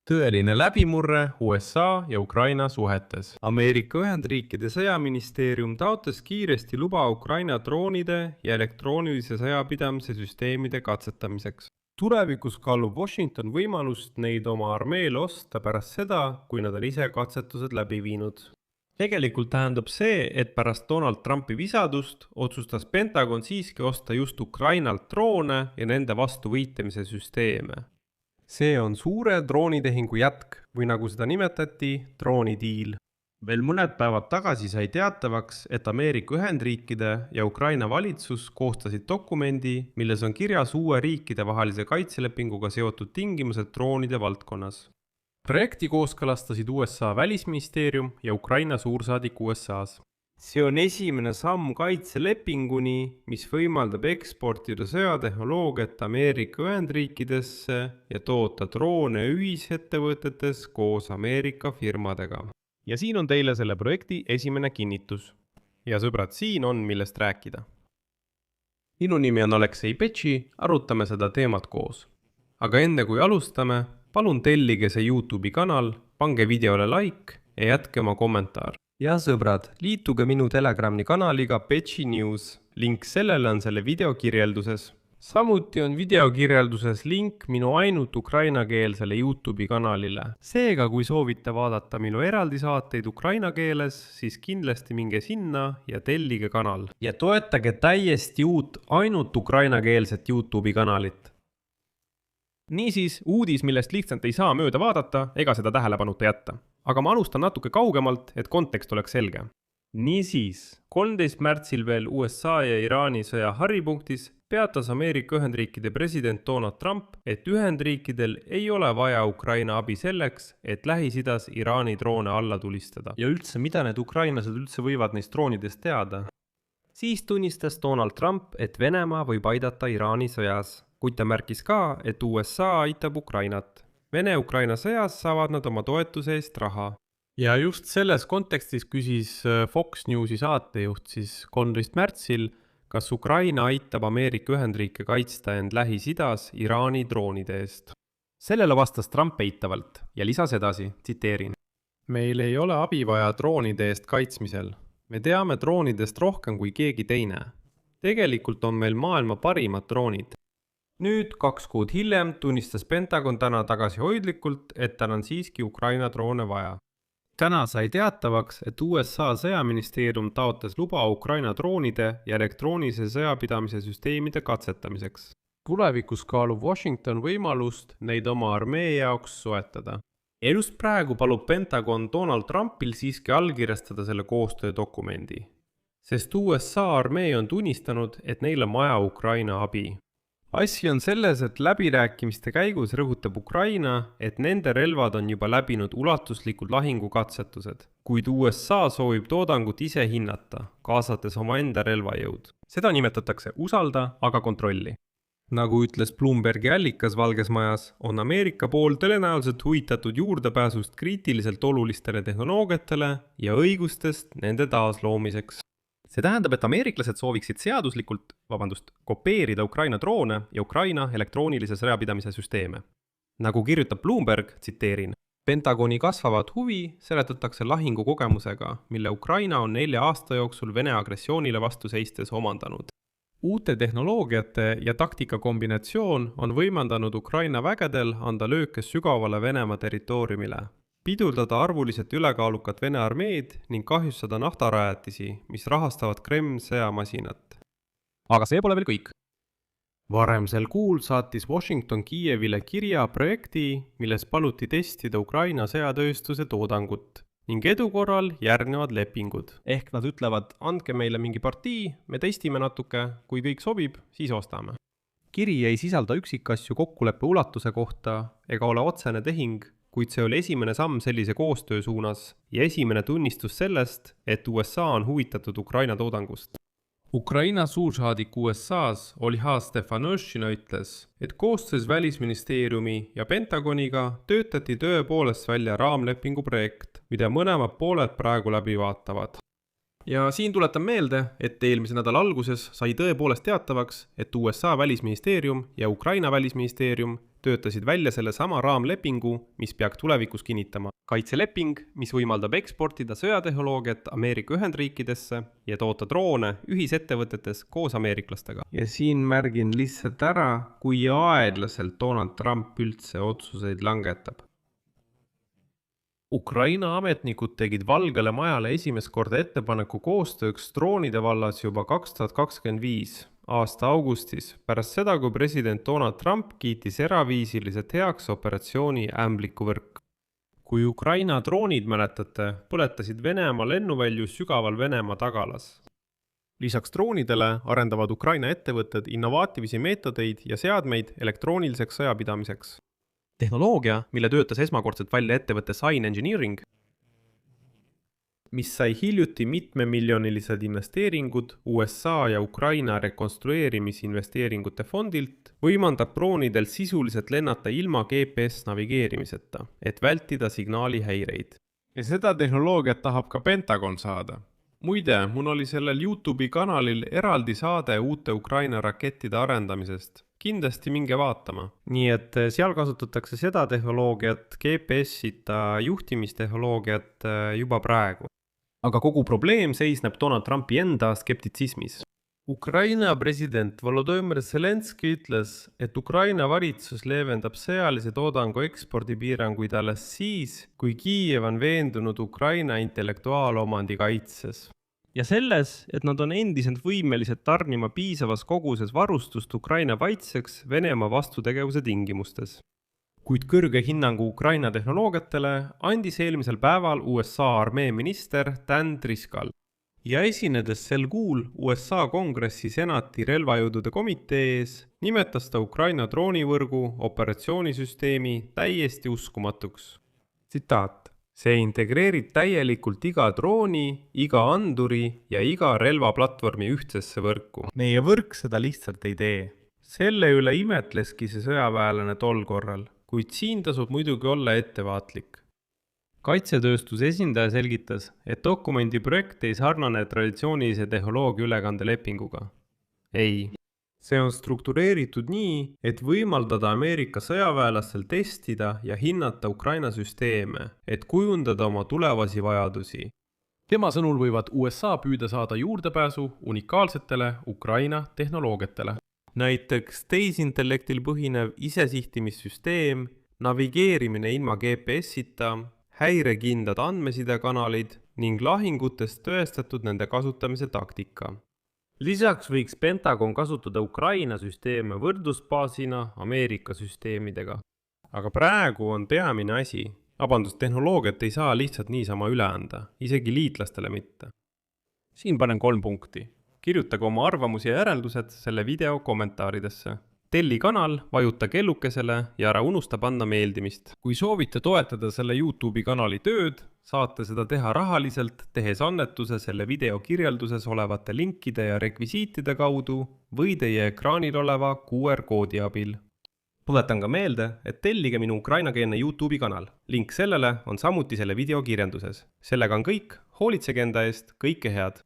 Tõeline läbimurre USA ja Ukraina suhetes. Ameerika Ühendriikide sõjaministeerium taotles kiiresti luba Ukraina droonide ja elektroonilise sõjapidamise süsteemide katsetamiseks. Tulevikus kaalub Washington võimalust neid oma armeele osta pärast seda, kui nad on ise katsetused läbi viinud. Tegelikult tähendab see, et pärast Donald Trumpi visadust otsustas Pentagon siiski osta just Ukrainalt droone ja nende vastu võitlemise süsteeme. See on suure droonitehingu jätk või nagu seda nimetati, droonidiil. Veel mõned päevad tagasi sai teatavaks, et Ameerika Ühendriikide ja Ukraina valitsus koostasid dokumendi, milles on kirjas uue riikide vahelise kaitselepinguga seotud tingimused droonide valdkonnas. Projekti kooskõlastasid USA välisministeerium ja Ukraina suursaadik USAs. See on esimene samm kaitselepinguni, mis võimaldab eksportida sõjatehnoloogiat Ameerika Ühendriikidesse ja toota droone ühisettevõtetes koos Ameerika firmadega. Ja siin on teile selle projekti esimene kinnitus. Ja sõbrad, siin on millest rääkida. Minu nimi on Aleksei Petši, arutame seda teemat koos. Aga enne kui alustame, palun tellige see YouTube'i kanal, pange videole like ja jätke oma kommentaar. Ja sõbrad, liituge minu Telegrami kanaliga Petši News. Link sellele on selle video kirjelduses. Samuti on video kirjelduses link minu ainult ukrainakeelsele YouTube'i kanalile. Seega, kui soovite vaadata minu eraldi saateid ukraina keeles, siis kindlasti minge sinna ja tellige kanal. Ja toetage täiesti uut ainult ukrainakeelset YouTube'i kanalit. Niisiis, uudis, millest lihtsalt ei saa mööda vaadata ega seda tähelepanuta jätta. Aga ma alustan natuke kaugemalt, et kontekst oleks selge. Niisiis, 13. märtsil veel USA ja Iraani sõja haripunktis peatas Ameerika Ühendriikide president Donald Trump, et Ühendriikidel ei ole vaja Ukraina abi selleks, et Lähis-Idas Iraani droone alla tulistada. Ja üldse, mida need ukrainlased üldse võivad neist droonidest teada? Siis tunnistas Donald Trump, et Venemaa võib aidata Iraani sõjas, kuid ta märkis ka, et USA aitab Ukrainat. Vene-Ukraina sõjas saavad nad oma toetuse eest raha. Ja just selles kontekstis küsis Fox Newsi saatejuht siis 13. märtsil, kas Ukraina aitab Ameerika Ühendriike kaitsta end Lähis-Idas Iraani droonide eest. Sellele vastas Trump eitavalt ja lisas edasi, tsiteerin. Meil ei ole abi vaja droonide eest kaitsmisel. Me teame droonidest rohkem kui keegi teine. Tegelikult on meil maailma parimad droonid. Nüüd 2 kuud hiljem tunnistas Pentagon täna tagasihoidlikult, et tal on siiski Ukraina droone vaja. Täna sai teatavaks, et USA sõjaministeerium taotles luba Ukraina droonide ja elektroonilise sõjapidamise süsteemide katsetamiseks. Tulevikus kaalub Washington võimalust neid oma armee jaoks soetada. Ja just praegu palub Pentagon Donald Trumpil siiski allkirjastada selle koostöödokumendi, sest USA armee on tunnistanud, et neil on vaja Ukraina abi. Asi on selles, et läbirääkimiste käigus rõhutab Ukraina, et nende relvad on juba läbinud ulatuslikud lahingukatsetused, kuid USA soovib toodangut ise hinnata, kaasates oma enda relvajõud. Seda nimetatakse usalda, aga kontrolli. Nagu ütles Bloombergi allikas Valges Majas, on Ameerika pool tõenäoliselt huvitatud juurdepääsust kriitiliselt olulistele tehnoloogiatele ja õigustest nende taasloomiseks. See tähendab, et ameeriklased sooviksid kopeerida Ukraina droone ja Ukraina elektroonilise sõjapidamise süsteeme. Nagu kirjutab Bloomberg, tsiteerin, Pentagoni kasvavat huvi seletatakse lahingukogemusega, mille Ukraina on 4 aasta jooksul Vene agressioonile vastu seistes omandanud. Uute tehnoloogiate ja taktika kombinatsioon on võimaldanud Ukraina vägedel anda lööke sügavale Venemaa territooriumile, pidurdada arvuliselt ülekaalukat Vene armeed ning kahjustada naftarajatisi, mis rahastavad Kreml sõjamasinat. Aga see pole veel kõik. Varem sel kuul saatis Washington Kiievile kirja projekti, milles paluti testida Ukraina sõjatööstuse toodangut ning edu korral järgnevad lepingud. Ehk nad ütlevad, andke meile mingi partii, me testime natuke, kui kõik sobib, siis ostame. Kiri ei sisalda üksikasju kokkuleppe ulatuse kohta ega ole otsene tehing, kuid see oli esimene samm sellise koostöö suunas ja esimene tunnistus sellest, et USA on huvitatud Ukraina toodangust. Ukraina suursaadik USAs Olha Stefanushina ütles, et koostöös välisministeeriumi ja Pentagoniga töötati tõepoolest välja raamlepingu projekt, mida mõlemad pooled praegu läbi vaatavad. Ja siin tuletan meelde, et eelmise nädala alguses sai tõepoolest teatavaks, et USA välisministeerium ja Ukraina välisministeerium töötasid välja selle sama raamlepingu, mis peaks tulevikus kinnitama. Kaitseleping, mis võimaldab eksportida sõjatehnoloogiat Ameerika Ühendriikidesse ja toota droone ühisettevõtetes koos ameeriklastega. Ja siin märgin lihtsalt ära, kui aeglaselt Donald Trump üldse otsuseid langetab. Ukraina ametnikud tegid Valgele Majale esimest korda ettepaneku koostööks droonide vallas juba 2025. aasta augustis, pärast seda, kui president Donald Trump kiitis eraviisiliselt heaks operatsiooni Ämblikuvõrk. Kui Ukraina droonid, mäletate, põletasid Venemaa lennuvälju sügaval Venemaa tagalas. Lisaks droonidele arendavad Ukraina ettevõtted innovaatilisi meetodeid ja seadmeid elektrooniliseks sõjapidamiseks. Tehnoloogia, mille töötas esmakordselt välja ettevõtte Sign Engineering, mis sai hiljuti mitmemiljonilised investeeringud USA ja Ukraina rekonstrueerimisinvesteeringute fondilt, võimaldab droonidel sisuliselt lennata ilma GPS navigeerimiseta, et vältida signaali häireid. Ja seda tehnoloogiat tahab ka Pentagon saada. Muide, mul oli sellel YouTube'i kanalil eraldi saade uute Ukraina rakettide arendamisest. Kindlasti minge vaatama. Nii et seal kasutatakse seda tehnoloogiat, GPS-ita juhtimistehnoloogiat juba praegu. Aga kogu probleem seisneb Donald Trumpi enda skeptitsismis. Ukraina president Volodõmõr Zelenskõi ütles, et Ukraina valitsus leevendab sõjalise toodangu ekspordipiiranguid alles siis, kui Kiiev on veendunud Ukraina intellektuaalomandi kaitses. Ja selles, et nad on endiselt võimelised tarnima piisavas koguses varustust Ukraina kaitseks Venemaa vastutegevuse tingimustes. Kuid kõrge hinnangu Ukraina tehnoloogiatele andis eelmisel päeval USA armee minister Dan Driscoll. Ja esinedes sel kuul USA Kongressi senati relvajõudude komitee ees, nimetas ta Ukraina droonivõrgu operatsioonisüsteemi täiesti uskumatuks. Tsitaat. See integreerib täielikult iga drooni, iga anduri ja iga relvaplatvormi ühtsesse võrku. Meie võrk seda lihtsalt ei tee. Selle üle imetleski see sõjaväelane tol korral, kuid siin tasub muidugi olla ettevaatlik. Kaitsetööstuse esindaja selgitas, et dokumendi projekt ei sarnane traditsioonilise tehnoloogia ülekandelepinguga. Ei. See on struktureeritud nii, et võimaldada Ameerika sõjaväelastel testida ja hinnata Ukraina süsteeme, et kujundada oma tulevasi vajadusi. Tema sõnul võivad USA püüda saada juurdepääsu unikaalsetele Ukraina tehnoloogiatele. Näiteks teisintellektil põhinev isesihtimissüsteem, navigeerimine ilma GPS-ita, häirekindlad andmesidekanalid ning lahingutest tõestatud nende kasutamise taktika. Lisaks võiks Pentagon kasutada Ukraina süsteeme võrdlusbaasina Ameerika süsteemidega. Aga praegu on peamine asi. Tehnoloogiat ei saa lihtsalt niisama üle anda, isegi liitlastele mitte. Siin panen 3 punkti. Kirjutage oma arvamusi ja järeldused selle video kommentaaridesse. Telli kanal, vajuta kellukesele ja ära unusta panna meeldimist. Kui soovite toetada selle YouTube'i kanali tööd, saate seda teha rahaliselt, tehes annetuse selle video kirjelduses olevate linkide ja rekvisiitide kaudu või teie ekraanil oleva QR-koodi abil. Tuletan ka meelde, et tellige minu ukrainakeelne YouTube'i kanal. Link sellele on samuti selle video kirjelduses. Sellega on kõik, hoolitsege enda eest, kõike head!